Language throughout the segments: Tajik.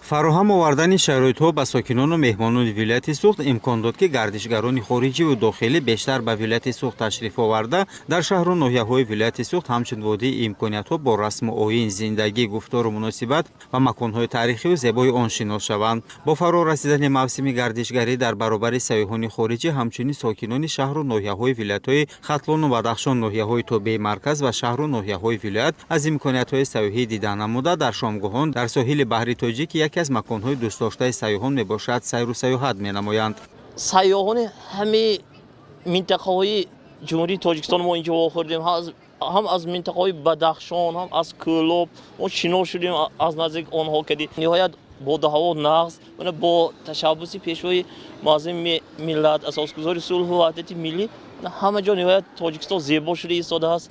фароҳам овардани шароитҳо ба сокинону меҳмонони вилояти суғд имкон дод ки гардишгарони хориҷиву дохилӣ бештар ба вилояти суғд ташриф оварда дар шаҳру ноҳияҳои вилояти суғд ҳамчун водии имкониятҳо бо расму оин, зиндагӣ, гуфтору муносибат ва маконҳои таърихиву зебои он шинос шаванд. Бо фаро расидани мавсими гардишгарӣ дар баробари сайёҳони хориҷӣ ҳамчунин сокинони шаҳру ноҳияҳои вилоятҳои Хатлону Бадахшон, ноҳияҳои Тобеи марказ ва шаҳру ноҳияҳои вилоят аз имкониятҳои сайёҳӣ дидан намуда дар шомгоҳон дар соҳили баҳри тоҷик яке аз маконҳои дӯстдоштаи сайёҳон мебошад, сайру сайёҳат менамоянд. сайёҳони ҳамаи минтақаҳои ҷумҳурии Тоҷикистон мо инҷо вохӯрдем, ҳам аз минтақаҳои Бадахшон, ҳам аз Кӯлоб мо шинос шудем, аз наздик онҳо кардем. ниҳоят боду ҳаво нағз бо ташаббуси пешвои муаззими миллат, асосгузори сулҳу ваҳдати миллӣ, ҳама ҷо ниҳоят Тоҷикистон зебо шуда истодааст.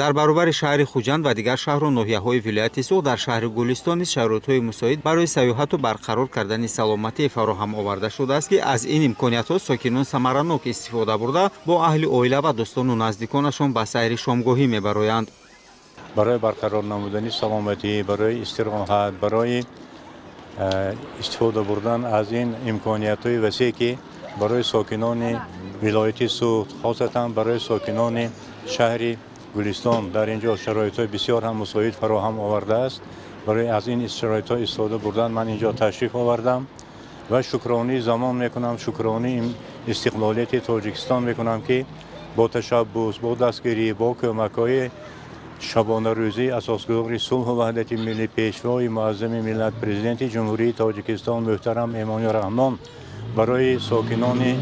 дар баробари шаҳри Хуҷанд ва дигар шаҳру ноҳияҳои вилояти суғд дар шаҳри Гулистон низ шароитҳои мусоид барои сайёҳату барқарор кардани саломатӣ фароҳам оварда шудааст ки аз ин имкониятҳо сокинон самаранок истифода бурда бо аҳли оила ва дӯстону наздиконашон ба сайри шомгоҳӣ мебароянд. барои барқарор намудани саломатӣ, барои истироҳат, барои истифода бурдан аз ин имкониятҳои васеъ ки барои сокинони вилояти суғд, хосатан барои сокинони шаҳри Гулистон дар инҷо шароитҳои бисёр ҳам мусоид фароҳам овардааст. барои аз ин шароитҳо истифода бурдан ман инҷо ташриф овардам ва шукронии замон мекунам, шукронии истиқлолияти Тоҷикистон мекунам ки бо ташаббус, бо дастгирӣ, бо кӯмакҳои шабонарӯзӣ асосгузори сулҳу ваҳдати миллӣ, пешвои муаззими миллат, президенти ҷумҳурии Тоҷикистон муҳтарам Эмомали Раҳмон барои сокинони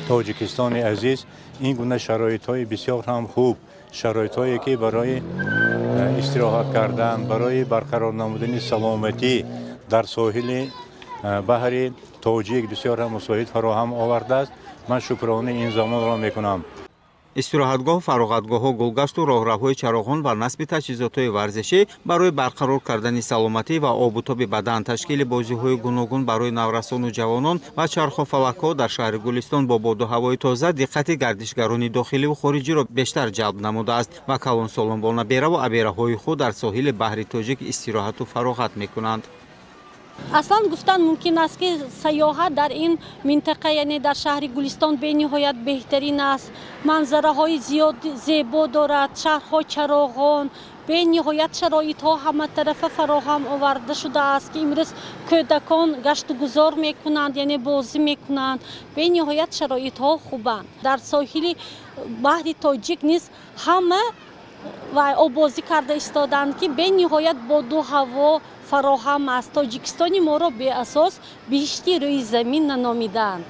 Тоҷикистони азиз ин гуна шароитҳои бисёр ҳам хуб, шароитҳое ки барои истироҳат кардан, барои барқарор намудани саломатӣ дар соҳили баҳри Тоҷик бисёр ҳам мусоид фароҳам овардааст. ман шукронаи ин замонро мекунам. истироҳатгоҳ, фароғатгоҳҳо, гулгашту роҳравҳои чароғон ва насби таҷҳизотҳои варзишӣ барои барқарор кардани саломатӣ ва обутоби бадан, ташкили бозиҳои гуногун барои наврасону ҷавонон ва чархофалакҳо дар шаҳри Гулистон бо боду ҳавои тоза диққати гардишгарони дохиливу хориҷиро бештар ҷалб намудааст ва калонсолон бо набераву абераҳои худ дар соҳили баҳри Тоҷик истироҳату фароғат мекунанд. аслан гуфтан мумкин аст ки сайёҳат дар ин минтақа, яъне дар шаҳри Гулистон бениҳоят беҳтарин аст. манзараҳои зиёд зебо дорад, шаҳрҳо чароғон, бениҳоят шароитҳо ҳаматарафа фароҳам оварда шудааст ки имрӯз кӯдакон гашту гузор мекунанд, яъне бозӣ мекунанд. бениҳоят шароитҳо хубанд. дар соҳили баҳри Тоҷик низ ҳама ва обозӣ карда истоданд ки бениҳоят боду ҳаво фароҳам аст. Тоҷикистони моро беасос биҳишти рӯи замин намиданд.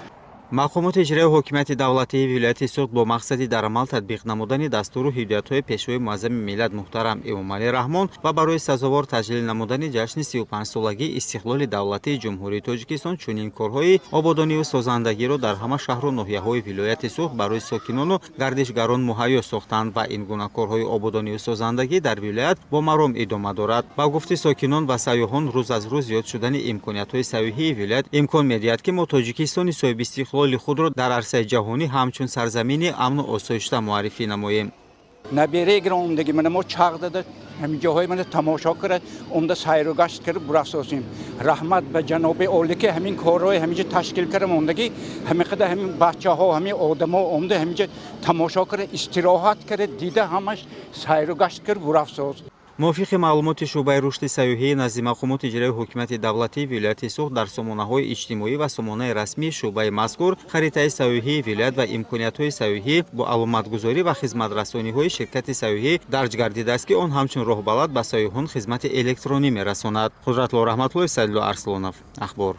мақомоти иҷроии ҳокимияти давлатии вилояти суғд бо мақсади дар амал татбиқ намудани дастуру ҳидоятҳои пешвои муаззами миллат муҳтарам Эмомали Раҳмон ва барои сазовор таҷлил намудани ҷашни 35-солагии истиқлоли давлатии ҷумҳурии Тоҷикистон чунин корҳои ободониву созандагиро дар ҳама шаҳру ноҳияҳои вилояти суғд барои сокинону гардишгарон муҳайё сохтанд ва ин гуна корҳои ободониву созандагӣ дар вилоят бо маром идома дорад. ба гуфти сокинон ва сайёҳон рӯз аз рӯз зиёд шудани имкониятҳои сайёҳии вилоят имкон медиҳад ки мо Тоҷикистони соҳиби истиқлоли худро дар арсаи ҷаҳонӣ ҳамчун сарзамини амну осоишта муаррифӣ намоем. набереги омдагӣ мана мо чағ дада ҳамин ҷоҳои мана тамошо кард, омда сайру гашт кард бурасосем. раҳмат ба ҷаноби оли ки ҳамин корҳои ҳаминҷа ташкил кард омдагӣ ҳамин қадар ҳамин бачаҳо ҳамин одамо омда ҳаминҷа тамошо кард, истироҳат кард, дида ҳамаш сайру гашт кард бурафсос. мувофиқи маълумоти шӯъбаи рушди сайёҳӣ назди мақомоти иҷроии ҳокимияти давлатии вилояти суғд дар сомонаҳои иҷтимоӣ ва сомонаи расмии шӯъбаи мазкур харитаи сайёҳии вилоят ва имкониятҳои сайёҳӣ бо аломатгузорӣ ва хизматрасониҳои ширкати сайёҳӣ дарҷ гардидааст ки он ҳамчун роҳбалад ба сайёҳон хизмати электронӣ мерасонад. Қудратло Раҳматуллоев, Саидулло Арслонов, ахбор.